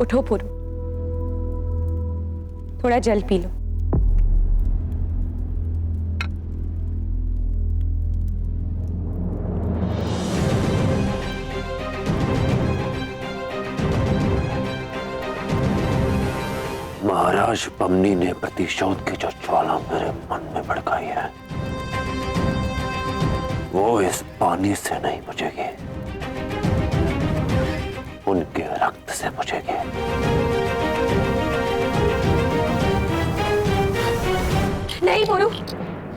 उठो पुरु, थोड़ा जल पी लो। महाराज बमनी ने प्रतिशोध की जो ज्वाला मेरे मन में भड़काई है, वो इस पानी से नहीं बुझेगी, उनके रक्त से बुझेगी। नहीं पुरु,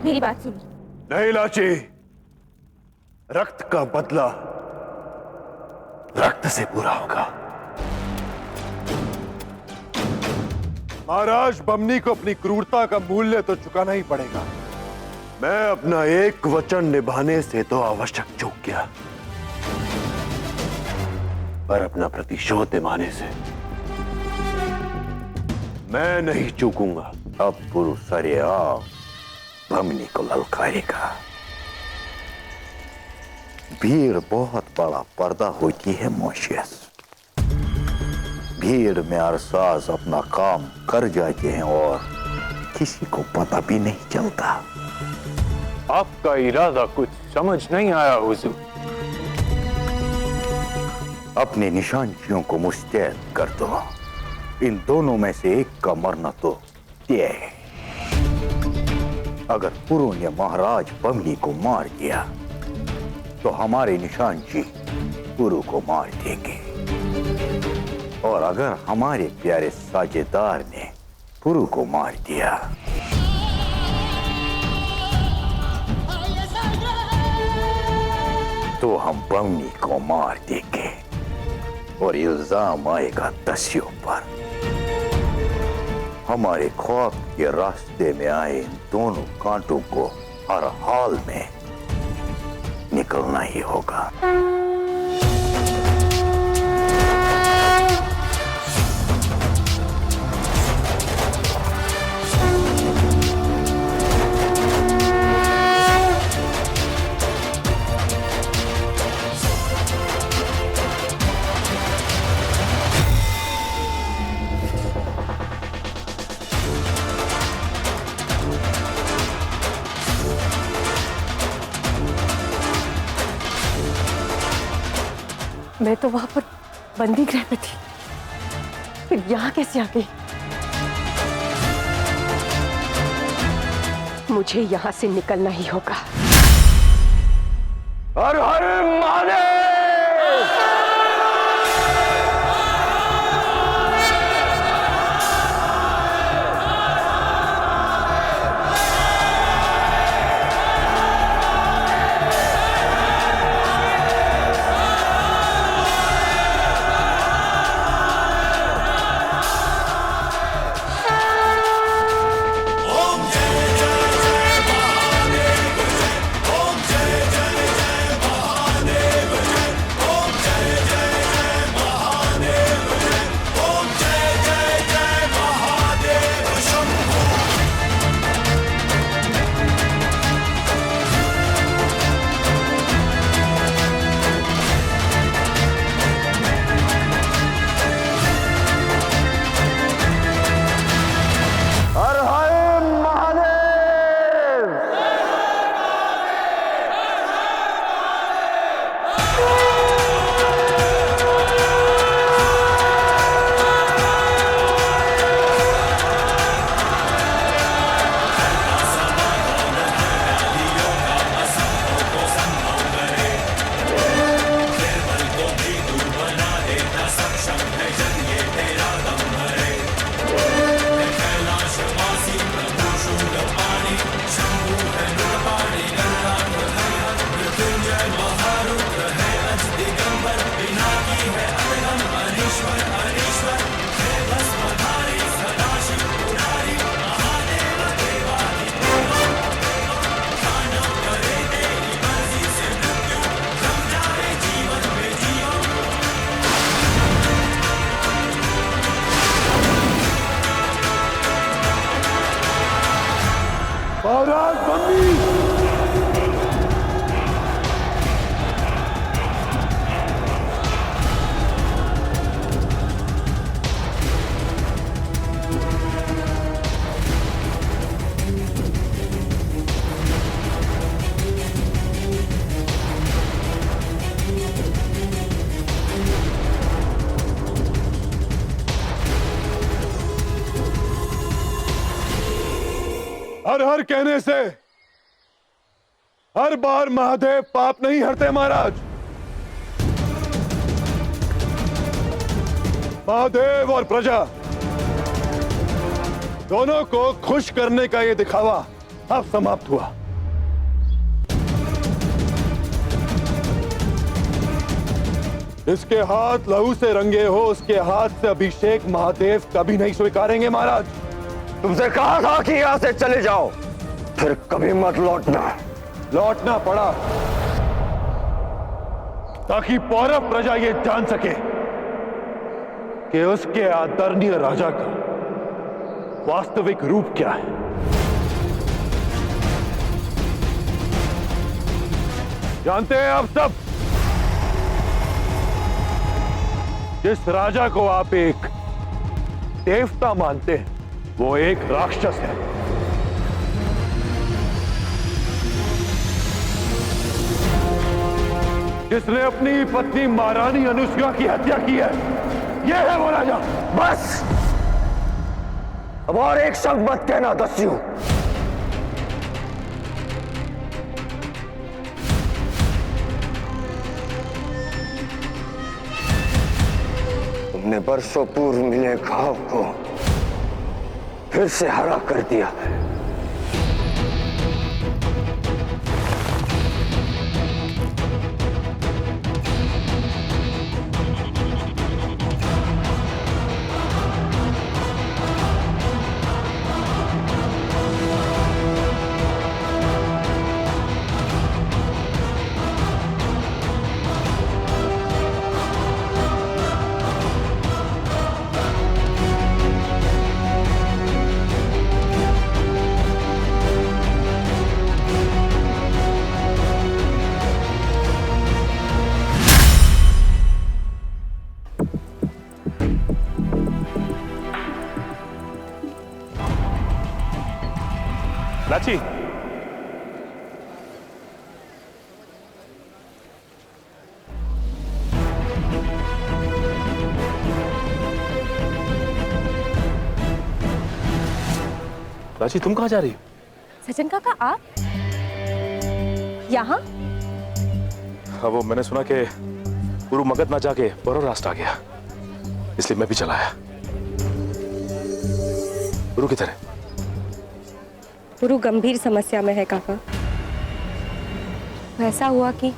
मेरी बात सुनो। नहीं लाची, रक्त का बदला रक्त से पूरा होगा। महाराज बमनी को अपनी क्रूरता का मूल्य तो चुकाना ही पड़ेगा। मैं अपना एक वचन निभाने से तो आवश्यक चूक गया, पर अपना प्रतिशोध निभाने से मैं नहीं चूकूंगा। अब पुरुष सरेआम बमनी को ललकारेगा। भीड़ बहुत बड़ा पर्दा होती है मोशियस। भीड़ में अरसाज अपना काम कर जाते हैं और किसी को पता भी नहीं चलता। आपका इरादा कुछ समझ नहीं आया हुजूर। अपने निशानचियों को मुस्तैद कर दो। इन दोनों में से एक का मरना तो तय है। अगर पुरु ने महाराज बमनी को मार दिया तो हमारे निशानची पुरु को मार देंगे, और अगर हमारे प्यारे साझेदार ने पुरु को मार दिया तो हम बमनी को मार देंगे और इल्जाम आएगा दस्युओं पर। हमारे ख्वाब के रास्ते में आए इन दोनों कांटों को हर हाल में निकलना ही होगा। मैं तो वहां पर बंदी गृह पे थी, फिर यहाँ कैसे आ गई? मुझे यहाँ से निकलना ही होगा। हर हर महादेव! हर हर कहने से हर बार महादेव पाप नहीं हरते महाराज। महादेव और प्रजा दोनों को खुश करने का यह दिखावा अब समाप्त हुआ। जिसके हाथ लहू से रंगे हो उसके हाथ से अभिषेक महादेव कभी नहीं स्वीकारेंगे महाराज। तुमसे कहा था कि यहां से चले जाओ, फिर कभी मत लौटना। लौटना पड़ा ताकि पौरव प्रजा ये जान सके कि उसके आदरणीय राजा का वास्तविक रूप क्या है। जानते हैं आप सब, जिस राजा को आप एक देवता मानते हैं वो एक राक्षस है। जिसने अपनी पत्नी महारानी अनुसुया की हत्या की है, यह है वो राजा। बस अब और एक शब्द मत कहना दस्यु। तुमने बरसों पूर्व मिले घाव को फिर से हरा कर दिया है। लाची, लाची तुम कहाँ जा रही हो? सचिन काका आप यहाँ? हाँ, वो मैंने सुना कि गुरु मगध ना जाके पौरव राष्ट्र आ गया, इसलिए मैं भी चला आया। गुरु किधर है? गुरु गंभीर समस्या में है काका। ऐसा हुआ कि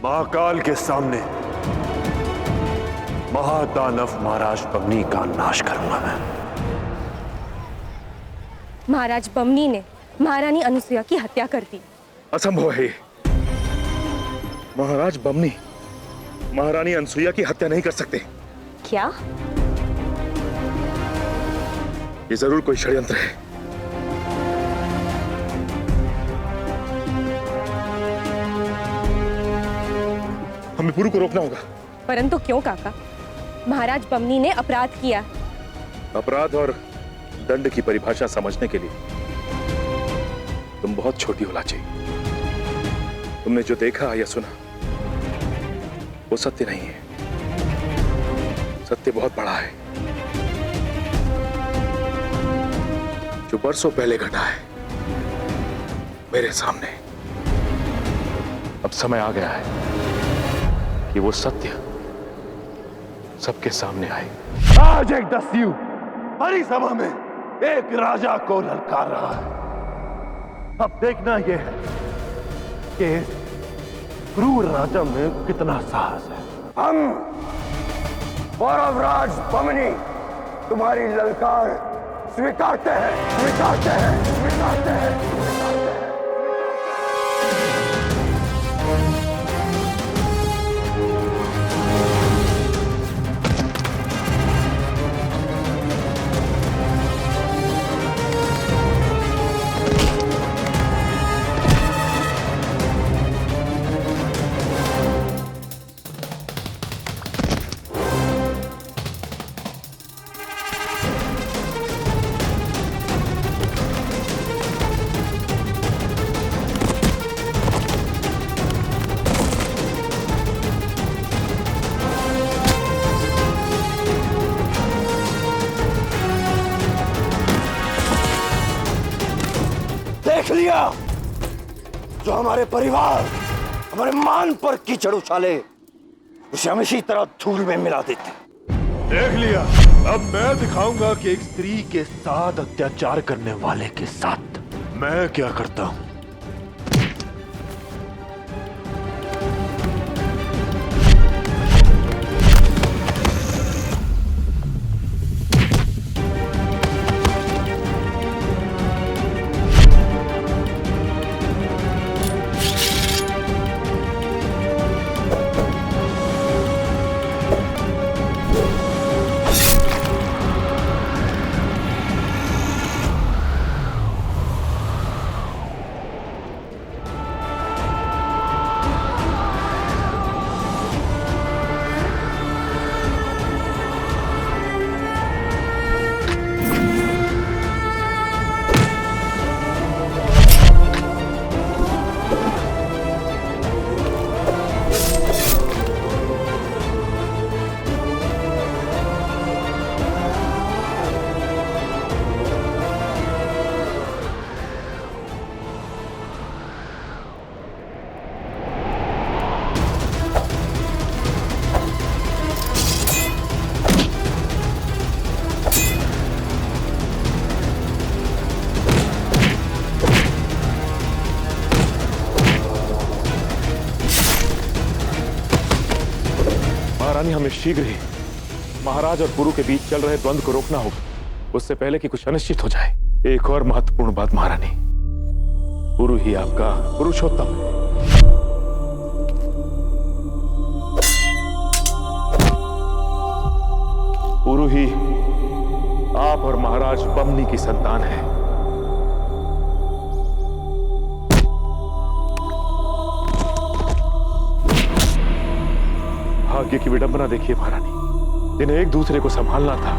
महाकाल के सामने महादानव महाराज बमनी का नाश करूंगा मैं। महाराज बमनी ने महारानी अनुसुया की हत्या कर दी। असंभव है ये। महाराज बमनी महारानी अनुसुईया की हत्या नहीं कर सकते। क्या? ये जरूर कोई षड्यंत्र है। हमें गुरु को रोकना होगा। परंतु क्यों काका? महाराज बमनी ने अपराध किया। अपराध और दंड की परिभाषा समझने के लिए तुम बहुत छोटी हो लाची। तुमने जो देखा या सुना वो सत्य नहीं है। सत्य बहुत बड़ा है, जो बरसों पहले घटा है मेरे सामने। अब समय आ गया है कि वो सत्य सबके सामने आए। आज एक दस्यु हरी सभा में एक राजा को ललकार रहा है। अब देखना यह है कि इस क्रूर राजा में कितना साहस है। हम पौरवराज बमनी तुम्हारी ललकार स्वीकारते हैं, स्वीकारते हैं, स्वीकारते हैं, स्वीकारते हैं। देख लिया, जो हमारे परिवार, हमारे मान पर कीचड़ उछाले, उसे हम इसी तरह धूल में मिला देते। देख लिया, अब मैं दिखाऊंगा कि एक स्त्री के साथ अत्याचार करने वाले के साथ मैं क्या करता हूं। महारानी, हमें शीघ्र ही महाराज और पुरु के बीच चल रहे द्वंद्व को रोकना होगा, उससे पहले कि कुछ अनिश्चित हो जाए। एक और महत्वपूर्ण बात महारानी, पुरु ही आपका पुरुषोत्तम है। पुरु ही आप और महाराज बमनी की संतान है। भाग्य की विडंबना देखिए महारानी, जिन्हें एक दूसरे को संभालना था,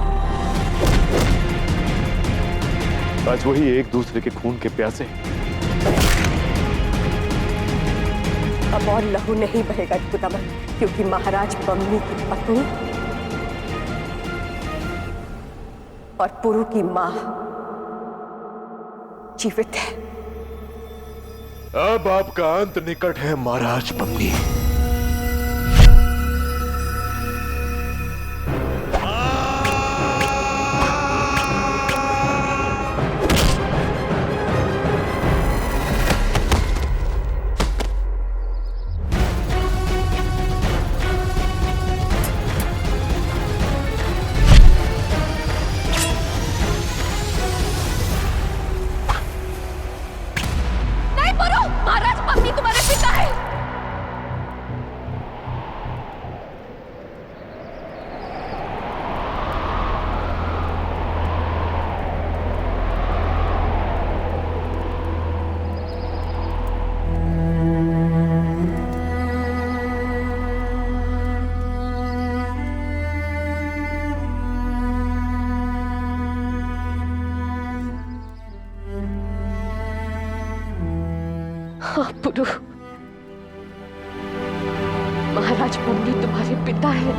आज वही एक दूसरे के खून के प्यासे। अब और लहू नहीं बहेगा पुतमन, क्योंकि महाराज बमनी की पत्नी और पुरु की मां जीवित है। अब आपका अंत निकट है महाराज बमनी। महाराज बमनी तुम्हारे पिता है। हाँ पुरु, महाराज बमनी तुम्हारे पिता है।